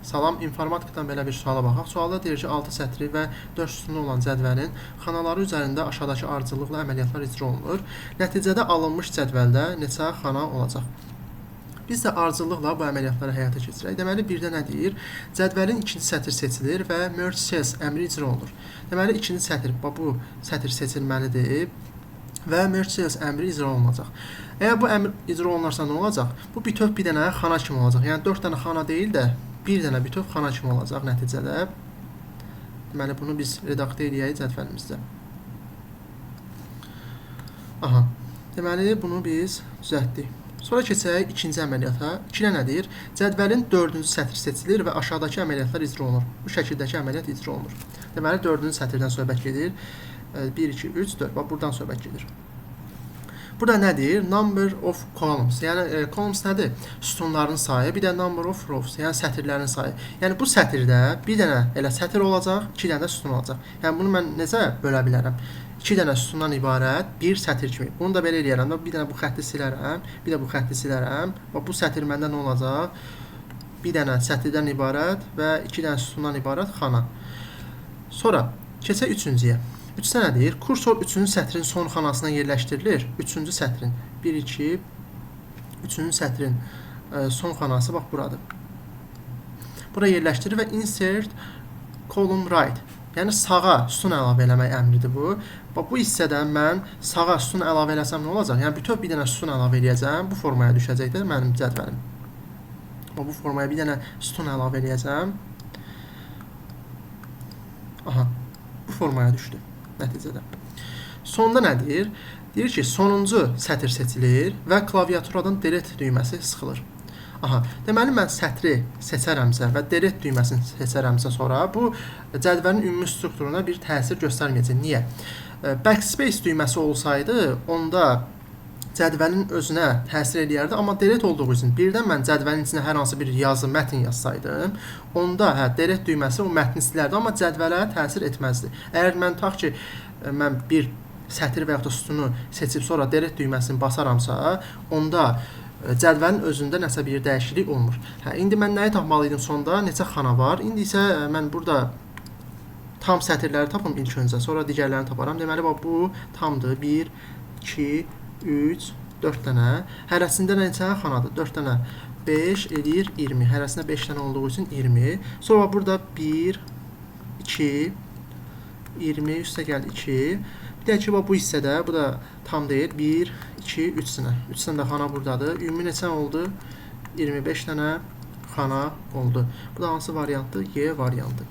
Salam, informatikadan belə bir suala baxaq. Sualda deyir ki, 6 sətri və 4 sütunlu olan cədvəlin xanaları üzərində aşağıdakı ardıcıllıqla əməliyyatlar icra olunur. Nəticədə alınmış cədvəldə neçə xana olacaq? Biz də ardıcıllıqla bu əməliyyatları həyata keçirək. Deməli, birdə nə deyir? Cədvəlin ikinci sətr seçilir və merge cells əmri icra olunur. Deməli, ikinci sətr, bu sətr seçilməlidir və merge cells əmri icra olunacaq. Əgər bu əmr icra olunarsa nə olacaq? Bu bütöv bir dənə xana kimi olacaq. Yəni 4 dənə xana deyil də bir dənə bütöv xana kimi olacaq nəticədə. Deməli, bunu biz redaktə edəyək cədvəlimizdə. Aha. Deməli, bunu biz düzəltdik. Sonra keçək ikinci əməliyyata. 2-də nə deyir? Cədvəlin 4-cü sətr seçilir və aşağıdakı əməliyyatlar icra olunur. Bu şəkildəki əməliyyat icra olunur. Deməli, 4-cü sətirdən söhbət gedir. 1, 2, 3, 4. Bax, buradan söhbət gedir. Burada nə deyir? Number of columns. Yəni, columns nədir? Sütunların sayı. Bir də number of rows. Yəni, sətirlərin sayı. Yəni, bu sətirdə bir dənə elə sətir olacaq, 2 dənə sütun olacaq. Yəni, bunu mən necə bölə bilərəm? 2 dənə sütundan ibarət bir sətir kimi. Bunu da belə eləyərəm. Bir dənə bu xətti silərəm, bir də bu xətti silərəm. Və bu sətir məndə nə olacaq? Bir dənə sətirdən ibarət və 2 dənə sütundan ibarət xana. Sonra, keçək üçüncüyə. 3-də nə deyir? Kursor 3-cü sətrin son xanasına yerləşdirilir. 3-cü sətrin 1, 2, 3-cü sətrin son xanası bax buradır. Bura yerləşdirir və insert column right. Yəni sağa sütun əlavə eləmək əmridir bu. Bax bu hissədən mən sağa sütun əlavə eləsəm nə olacaq? Yəni bütöv bir dənə sütun əlavə eləyəcəm. Bu formaya düşəcək də mənim cədvəlim. Bax bu formaya bir dənə sütun əlavə eləyəcəm. Aha. Bu formaya düşdü nəticədə. Sonda nə deyir? Deyir ki, sonuncu sətr seçilir və klaviaturadan delete düyməsi sıxılır. Aha, deməli mən sətri seçərəmsə və delete düyməsini seçərəmsə sonra bu cədvəlin ümumi strukturuna bir təsir göstərməyəcək. Niyə? Backspace düyməsi olsaydı, onda cədvəlin özünə təsir eləyərdi, amma delete olduğu üçün birdən mən cədvəlin içində hər hansı bir yazı, mətin yazsaydım, onda delete düyməsi o mətni silərdi, amma cədvələ təsir etməzdi. Əgər mən tutaq ki, mən bir sətir və yaxud da sütunu seçib sonra delete düyməsini basaramsa, onda cədvəlin özündə nəsə bir dəyişiklik olmur. İndi mən nəyi tapmalıydım sonda? Neçə xana var? İndi isə mən burada tam sətirləri tapım ilk öncə, sonra digərlərini taparam. Deməli, bu tamdır. 1, 2, 3, 4 dənə. Hərəsində neçə xanadır? 4 dənə. 5 eləyir 20. Hərəsində 5 dənə olduğu üçün 20. Sonra burada 1, 2, 20, üstə gəl 2. Bir də ki, bu hissədə, bu da tam deyil. 1, 2, 3 dənə. 3 dənə də xana buradadır. Ümumi neçə oldu? 25 dənə xana oldu. Bu da hansı variantdır? Y variantı.